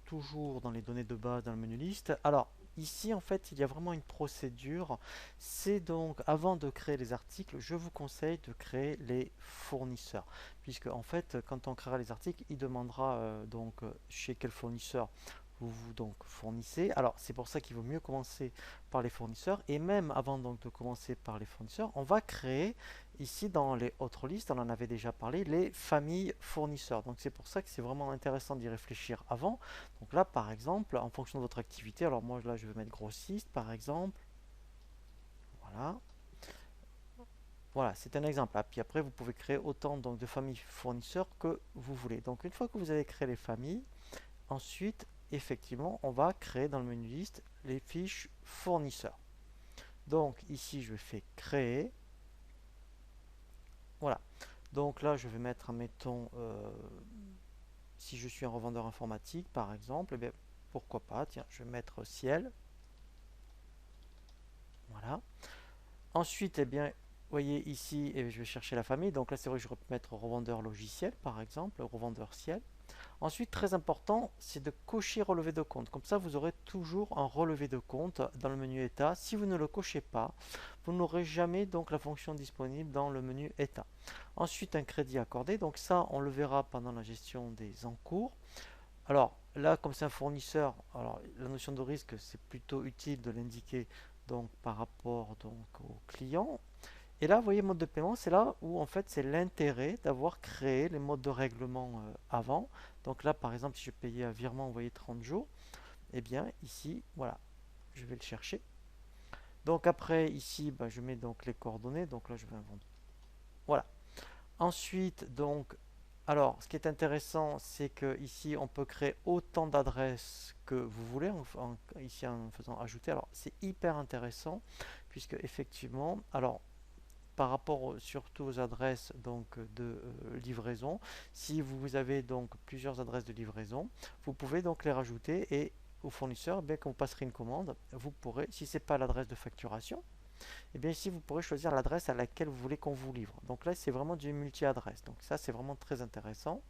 toujours dans les données de base dans le menu liste. Alors, ici, en fait, il y a vraiment une procédure. C'est donc, avant de créer les articles, je vous conseille de créer les fournisseurs. Puisque, en fait, quand on créera les articles, il demandera chez quel fournisseur vous vous donc fournissez. Alors, c'est pour ça qu'il vaut mieux commencer par les fournisseurs. Et même avant donc de commencer par les fournisseurs, on va créer ici dans les autres listes, on en avait déjà parlé, les familles fournisseurs. Donc c'est pour ça que c'est vraiment intéressant d'y réfléchir avant. Donc là, par exemple, en fonction de votre activité, alors moi là je vais mettre grossiste par exemple. Voilà. Voilà, c'est un exemple. Puis après, vous pouvez créer autant donc, de familles fournisseurs que vous voulez. Donc une fois que vous avez créé les familles, ensuite, effectivement, on va créer dans le menu liste les fiches fournisseurs. Donc ici, je fais créer. Voilà. Donc là, je vais mettre, admettons, si je suis un revendeur informatique, par exemple, eh bien, pourquoi pas, tiens, je vais mettre ciel. Voilà. Ensuite, eh bien, vous voyez ici, je vais chercher la famille. Donc là, c'est vrai que je vais mettre revendeur logiciel, par exemple, revendeur ciel. Ensuite, très important, c'est de cocher relevé de compte. Comme ça, vous aurez toujours un relevé de compte dans le menu état. Si vous ne le cochez pas, vous n'aurez jamais donc la fonction disponible dans le menu état. Ensuite, un crédit accordé. Donc ça, on le verra pendant la gestion des encours. Alors là, comme c'est un fournisseur, alors la notion de risque, c'est plutôt utile de l'indiquer donc par rapport donc au client. Et là, vous voyez, mode de paiement, c'est là où en fait c'est l'intérêt d'avoir créé les modes de règlement avant. Donc là, par exemple, si je payais un virement, vous voyez 30 jours, et bien ici, voilà, je vais le chercher. Donc après, ici, bah, je mets donc les coordonnées. Donc là, je vais inventer. Voilà. Ensuite, donc, alors, ce qui est intéressant, c'est que ici, on peut créer autant d'adresses que vous voulez, ici en faisant ajouter. Alors, c'est hyper intéressant, puisque effectivement, alors, par rapport surtout aux adresses donc de livraison, si vous avez donc plusieurs adresses de livraison, vous pouvez donc les rajouter et au fournisseur, bien quand vous passerez une commande, vous pourrez, si ce n'est pas l'adresse de facturation, et bien ici vous pourrez choisir l'adresse à laquelle vous voulez qu'on vous livre. Donc là c'est vraiment du multi-adresse. Donc ça c'est vraiment très intéressant.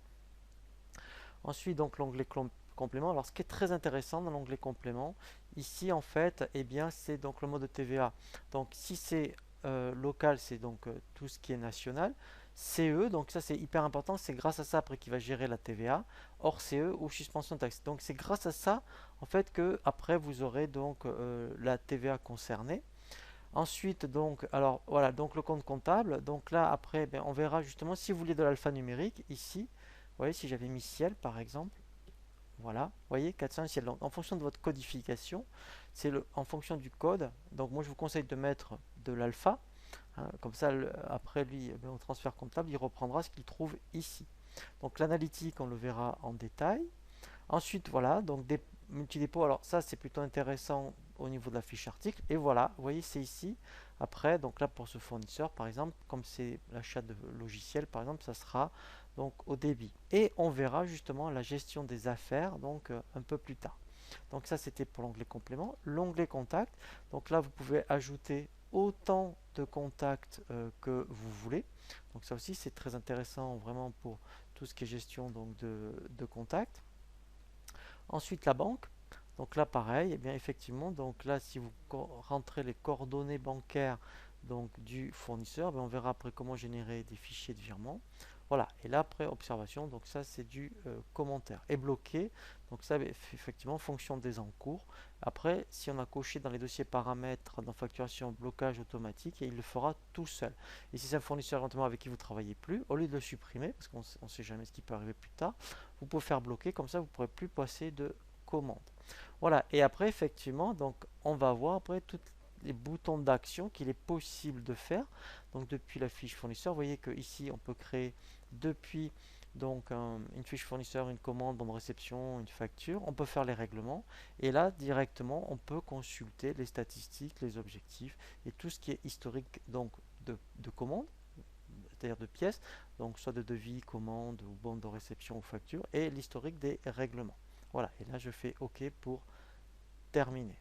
Ensuite donc l'onglet complément. Alors ce qui est très intéressant dans l'onglet complément, ici en fait, eh bien c'est donc le mode de TVA. Donc si c'est local, c'est donc tout ce qui est national. CE, donc ça c'est hyper important, c'est grâce à ça après qu'il va gérer la TVA, hors CE ou suspension de taxe. Donc c'est grâce à ça en fait que après vous aurez donc la TVA concernée. Ensuite, donc, alors voilà, donc le compte comptable. Donc là, après, ben, on verra justement si vous voulez de l'alphanumérique ici. Vous voyez, si j'avais mis ciel par exemple, voilà, vous voyez, 400 ciel. Donc, en fonction de votre codification, c'est en fonction du code. Donc, moi, je vous conseille de mettre de l'alpha. Hein, comme ça, après lui, ben, au transfert comptable, il reprendra ce qu'il trouve ici. Donc, l'analytique, on le verra en détail. Ensuite, voilà, donc des multidépôts. Alors ça, c'est plutôt intéressant au niveau de la fiche article. Et voilà, vous voyez, c'est ici. Après, donc là, pour ce fournisseur, par exemple, comme c'est l'achat de logiciels, par exemple, ça sera donc au débit. Et on verra justement la gestion des affaires donc un peu plus tard. Donc ça, c'était pour l'onglet complément. L'onglet contact. Donc là, vous pouvez ajouter autant de contacts que vous voulez. Donc ça aussi, c'est très intéressant vraiment pour tout ce qui est gestion donc, de contacts. Ensuite, la banque. Donc là, pareil, et bien effectivement, donc là, si vous rentrez les coordonnées bancaires donc du fournisseur, ben, on verra après comment générer des fichiers de virement. Voilà, et là après observation, donc ça c'est du commentaire. Et bloqué, donc ça effectivement fonction des encours. Après, si on a coché dans les dossiers paramètres dans facturation blocage automatique, et il le fera tout seul. Et si c'est un fournisseur éventuellement avec qui vous ne travaillez plus, au lieu de le supprimer, parce qu'on ne sait jamais ce qui peut arriver plus tard, vous pouvez faire bloquer, comme ça vous ne pourrez plus passer de commande. Voilà, et après effectivement, donc on va voir après tous les boutons d'action qu'il est possible de faire. Donc depuis la fiche fournisseur, vous voyez que ici on peut créer depuis donc une fiche fournisseur, une commande, bonne réception, une facture. On peut faire les règlements et là directement on peut consulter les statistiques, les objectifs et tout ce qui est historique donc de commande, c'est-à-dire de pièces, donc soit de devis, commande ou bande de réception ou facture, et l'historique des règlements. Voilà, et là je fais OK pour terminer.